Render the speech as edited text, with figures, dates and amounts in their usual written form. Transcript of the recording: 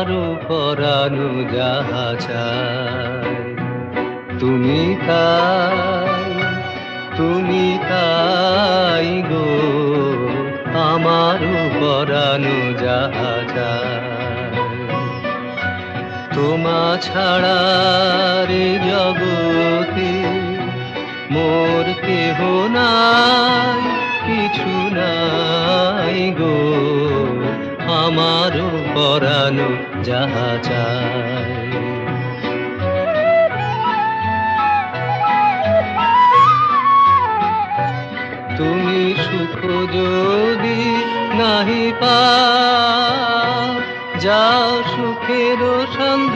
আমারও পরানো যাহা চায় তুমি তাই, তুমি তাই গো, আমারও পরানো যাহা চায়। তোমা ছাড়া রে জগতে মোর কেহ নাই, কিছু নাই গো, আমারও পরানো যাহা চায়। তুমি সুখ যদি নাহি পাও, যাও সুখের সন্ধান